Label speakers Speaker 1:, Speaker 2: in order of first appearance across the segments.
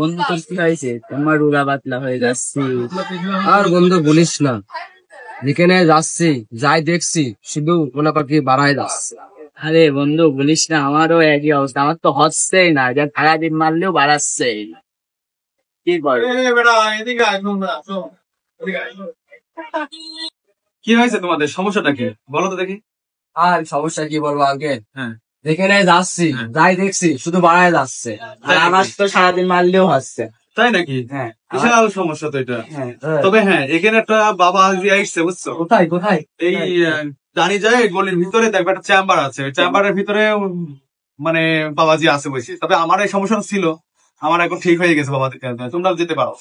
Speaker 1: বন্ধু তোর কি হয়েছে? তোমার উড়া পাতলা হয়ে যাচ্ছে।
Speaker 2: আর বন্ধু বলিস না, যেখানে যাচ্ছি যাই দেখছি শুধু মনে কর কি বাড়াই যাচ্ছে।
Speaker 1: আরে বন্ধু বলিস না, আমারও একই অবস্থা। আমার তো হচ্ছেই না, যা সারাদিন মারলেও বাড়াচ্ছে। কি বল?
Speaker 3: কি হয়েছে তোমাদের? সমস্যাটা কি বলো তো দেখি।
Speaker 2: আর সমস্যা কি বলবো আগে,
Speaker 3: হ্যাঁ,
Speaker 2: যেখানে যাচ্ছি যাই দেখছি শুধু বাড়াই যাচ্ছে।
Speaker 1: আর আমার তো সারাদিন মারলেও হচ্ছে।
Speaker 3: তাই নাকি?
Speaker 1: হ্যাঁ,
Speaker 3: বিশাল সমস্যা তো এটা।
Speaker 1: হ্যাঁ।
Speaker 3: তবে হ্যাঁ, এখানে একটা বাবা আজি আসছে বুঝছো।
Speaker 2: কোথায় কোথায়?
Speaker 3: এই জানি যায় গলির ভিতরে দেখবে একটা চেম্বার আছে, ওই চেম্বারের ভিতরে মানে বাবাজি আছে বলছি। তবে আমার এই সমস্যা ছিল, আমার এখন ঠিক হয়ে গেছে বাবা, তোমরা যেতে পারো।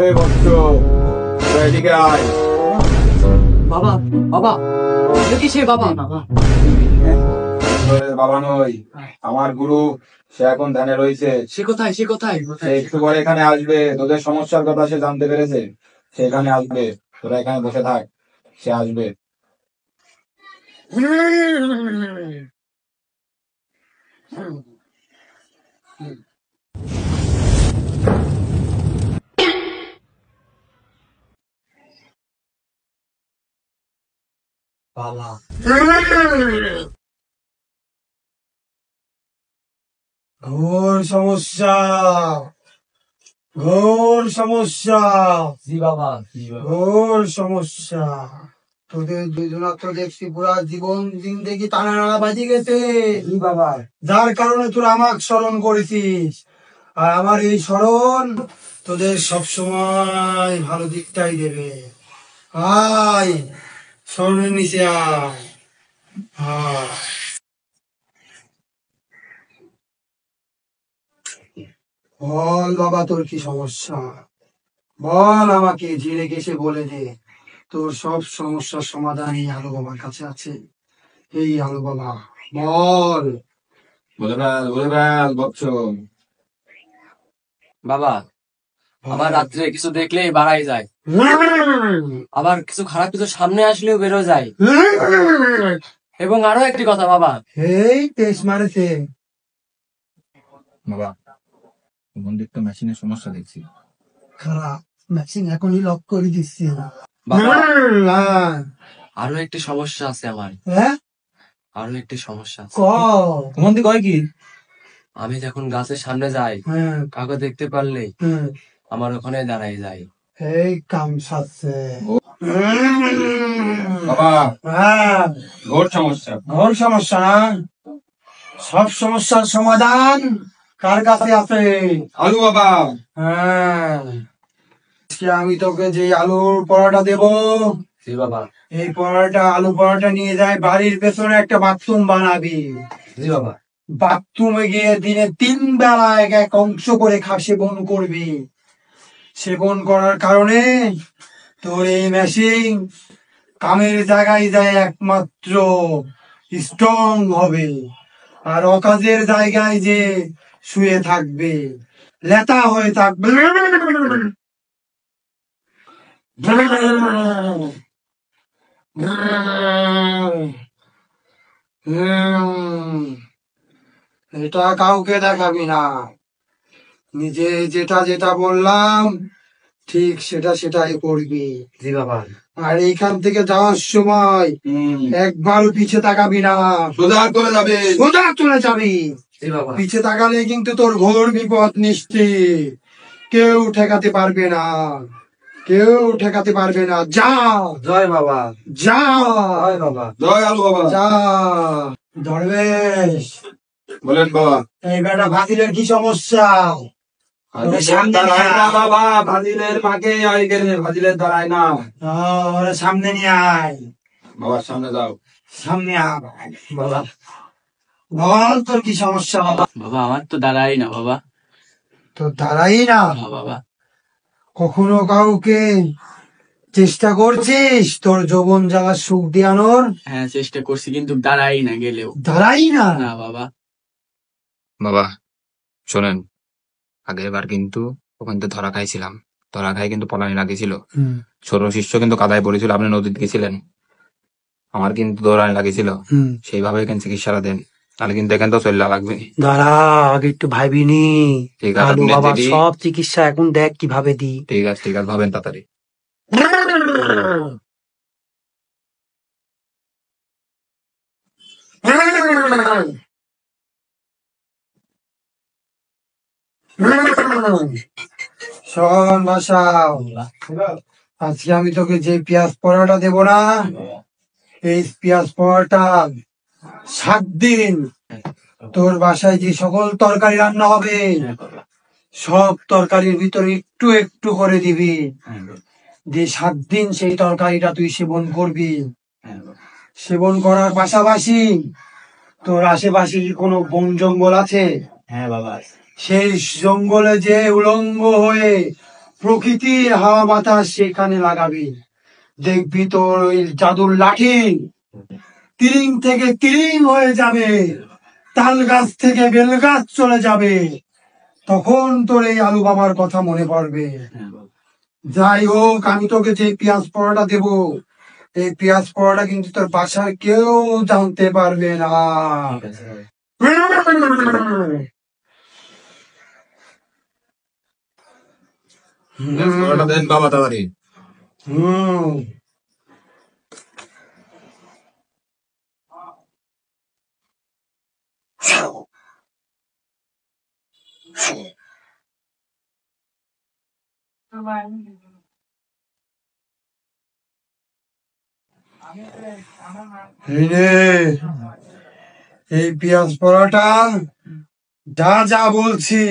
Speaker 4: এই বচ্চ, এদিকে আয়।
Speaker 2: বাবা বাবা, কি সে বাবা?
Speaker 4: বাবা নই, আমার গুরু। সে এখন ধ্যানে রয়েছে।
Speaker 2: সে কোথায় সে কোথায়?
Speaker 4: সে একটু পরে এখানে আসবে, তোদের সমস্যার কথা সে জানতে পেরেছে। সে এখানে আসবে, তোরা এখানে বসে থাক, সে আসবে।
Speaker 2: বাবা
Speaker 5: ঘোর সমস্যা, ঘোর সমস্যা,
Speaker 2: জি বাবা,
Speaker 5: ঘোর সমস্যা। তোদের দুজনের তো দেখছি পুরা জীবন জিন্দেগি টানা টানা বাজি গেছে বাবা, যার কারণে তোরা আমাকে স্মরণ করেছিস। আর আমার এই স্মরণ তোদের সব সময় ভালো দিকটাই দেবে। আয় স্মরণের নিচে আয়। আয়। বল বাবা, তোর কি সমস্যা? বল আমাকে, ধীরে এসে বলে দে। তোর সব সমস্যার সমাধান এই আলো বাবার কাছে আছে। এই আলো বাবা, বল।
Speaker 4: বলে ফেল বচ্চ।
Speaker 2: বাবা, আবার রাত্রে কিছু দেখলেই বাড়াই যায়, আবার কিছু খারাপ কিছু সামনে আসলেও বেরো যায়। এবং আরো একটি কথা বাবা,
Speaker 5: এই তেজ মারেছে
Speaker 4: বাবা, মন্দির তো মেশিনের সমস্যা দেখছি।
Speaker 5: খারাপ ম্যাচিং এখনই লক করে দিচ্ছি।
Speaker 2: বাবা
Speaker 5: হ্যাঁ,
Speaker 2: আরো একটি সমস্যা আছে আমার,
Speaker 5: হ্যাঁ,
Speaker 2: আরো একটি সমস্যা আছে।
Speaker 5: ক।
Speaker 3: মন্দির কয় কি?
Speaker 2: আমি যখন গাছের সামনে যাই,
Speaker 5: হ্যাঁ,
Speaker 2: কাউকে দেখতে পারলেই
Speaker 5: হ্যাঁ,
Speaker 2: আমার ওখানে দাঁড়াই যায়।
Speaker 5: এই কাম সারছে
Speaker 4: বাবা,
Speaker 5: হ্যাঁ,
Speaker 4: ঘোর সমস্যা।
Speaker 5: ঘোর সমস্যা না? সব সমস্যার সমাধান কার কাছে আছে?
Speaker 4: আলু বাবা।
Speaker 5: হ্যাঁ, আজকে আমি তোকে যে আলুর পরোটা দেব,
Speaker 2: জি বাবা।
Speaker 5: এই পরোটা আলু পরোটা নিয়ে যায় বাড়ির পেছনে একটা বাথরুম বানাবি।
Speaker 2: জি বাবা।
Speaker 5: বাথরুমে গিয়ে দিনে 3 বেলা এক এক অংশ করে সেবন করবি। সেবন করার কারণে তোর এই মেশিন কামের জায়গায় যায় একমাত্র স্ট্রং হবে, আর অকাজের জায়গায় যে শুয়ে থাকবে, লেতা হয়ে থাকবে। এটা কাউকে দেখাবি না। নিজে যেটা যেটা বললাম ঠিক সেটাই করবি।
Speaker 2: জি বাবা।
Speaker 5: আর এইখান থেকে যাওয়ার সময় একবারও পিছে তাকাবি না,
Speaker 4: সোজা করে যাবে।
Speaker 5: সোজা চলে যাবি।
Speaker 2: জি বাবা।
Speaker 5: পিছে তাকালে কিন্তু তোর ঘোর বিপদ নিশ্চিত। কেউ ঠেকাতে পারবে না, কেউ ঠেকাতে পারবে না। যা,
Speaker 2: জয় বাবা।
Speaker 5: যা,
Speaker 2: জয় বাবা।
Speaker 4: জয় আলু বাবা।
Speaker 5: যা। দরবেশ,
Speaker 4: বলেন বাবা।
Speaker 5: এই বেটা ফাজিলের কি সমস্যা? ওরা সামনে
Speaker 4: দাঁড়ায়
Speaker 5: নিয়ে
Speaker 4: না
Speaker 5: আয়।
Speaker 4: বাবা, ফাজিলের মাকে আই গেলে ফাজিলের দাঁড়ায় না।
Speaker 5: ওরা সামনে নিয়ে আয়,
Speaker 4: বাবার সামনে যাও।
Speaker 5: সামনে আয় বাবা। বল তোর কি সমস্যা বাবা?
Speaker 1: বাবা আমার তো দাঁড়াই না বাবা।
Speaker 5: তো দাঁড়াই না,
Speaker 1: না বাবা।
Speaker 5: কখনো কাউকে চেষ্টা করছিস তোর যৌবন জাগার সুখ দিয়ানোর?
Speaker 1: হ্যাঁ চেষ্টা করছি কিন্তু দাঁড়াই না গেলেও।
Speaker 5: দাঁড়াই না।
Speaker 1: না বাবা।
Speaker 6: বাবা শোনেন, আগের বার কিন্তু ওখান থেকে ধরা খাইছিলাম, ধরা খাই কিন্তু পলানি লাগিয়েছিল। ছোট শিষ্য কিন্তু কাদায় পড়েছিল, আপনি নদীতে গেছিলেন, আমার কিন্তু দৌড়ানি লাগিয়েছিল। সেইভাবে এখানে চিকিৎসাটা দেন, তাহলে কিন্তু এখান তো চলে লাগবে।
Speaker 5: দাঁড়া, আগে একটু ভাবিনি।
Speaker 6: ঠিক আছে,
Speaker 5: আলু
Speaker 6: আপনি
Speaker 5: বাবা
Speaker 6: যদি-
Speaker 5: সব চিকিৎসা এখন দেখ কিভাবে দি।
Speaker 6: ঠিক আছে ঠিক আছে, ভাবেন তাড়াতাড়ি।
Speaker 5: শোন বাসাও, আজকে আমি তোকে যে পেঁয়াজ পরোটা দেবো না, এই পেঁয়াজ পরোটা 7 দিন তোর বাসায় যে সকল তরকারি রান্না হবে সব তরকারির ভিতরে একটু একটু করে দিবি, যে 7 দিন সেই তরকারিটা তুই সেবন করবি। সেবন করার পাশাপাশি তোর আশেপাশে কি কোনো বন জঙ্গল আছে?
Speaker 1: হ্যাঁ বাবা।
Speaker 5: সেই জঙ্গলে যে উলঙ্গ হয়ে প্রকৃতির হাওয়া বাতাস সেখানে লাগাবি, দেখবি তোর ওই জাদুর লাঠি তিরিং থেকে তিরিং হয়ে যাবে, তাল গাছ থেকে বেল গাছ চলে যাবে, তখন তোর এই আলু বাবার কথা মনে পড়বে। যাই হোক, আমি তোকে যে পেঁয়াজ পরোটা দেব, এই পেঁয়াজ পরোটা কিন্তু তোর বাসার কেউ জানতে পারবে না।
Speaker 6: পরোটা দেন বাবা তাড়াতাড়ি।
Speaker 5: হুম। এই নে, এই পেঁয়াজ পরোটা যা যা বলছি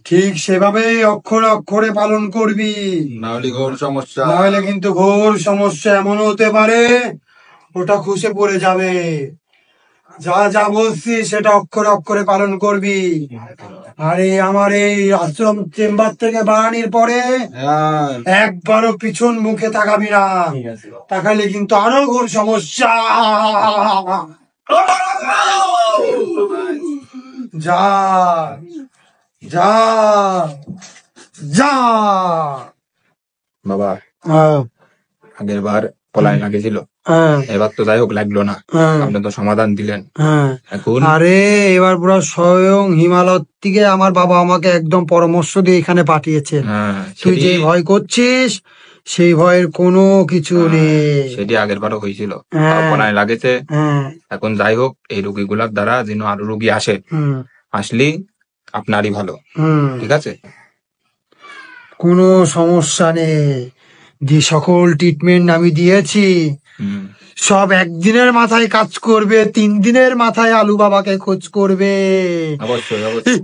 Speaker 5: ঠিক সেভাবে অক্ষরে অক্ষরে পালন করবি,
Speaker 4: নাহলে ঘোর সমস্যা।
Speaker 5: নাহলে কিন্তু ঘোর সমস্যা এমন হতে পারে ওটা খসে পড়ে যাবে। যা যা বলছি সেটা অক্ষরে অক্ষরে পালন করবি। আরে আমার এই আশ্রম চেম্বার থেকে বাড়ানির পরে
Speaker 4: হ্যাঁ,
Speaker 5: একবারও পিছন মুখে তাকাবি না, তাকালে কিন্তু আরো ঘোর সমস্যা। যা যা যা।
Speaker 6: বাবা আগের বার পলানি লাগিয়েছিল, এবার তো যাই হোক লাগলো না, আপনি তো সমাধান দিলেন। এখন
Speaker 5: আরে এবার পুরো স্বয়ং হিমালয় থেকে আমার বাবা আমাকে একদম পরামর্শ দিয়ে এখানে পাঠিয়েছেন।
Speaker 6: হ্যাঁ,
Speaker 5: তুই যে ভয় করছিস সেই ভয়ের কোনো কিছু নেই।
Speaker 6: সেটি আগের বারও হয়েছিল,
Speaker 5: হ্যাঁ।
Speaker 6: পলানি লাগেছে।
Speaker 5: হ্যাঁ।
Speaker 6: এখন যাই হোক, এই রোগীগুলার দ্বারা যেন আরো রোগী আসে,
Speaker 5: হুম।
Speaker 6: আসলেই আপনারই ভালো।
Speaker 5: হুম।
Speaker 6: ঠিক আছে,
Speaker 5: কোনো সমস্যা নেই। যে সকল ট্রিটমেন্ট আমি দিয়েছি
Speaker 6: হুম,
Speaker 5: সব 1 দিনের মাথায় কাজ করবে, 3 দিনের মাথায় আলু বাবাকে খোঁজ করবে।
Speaker 6: অবশ্যই অবশ্যই।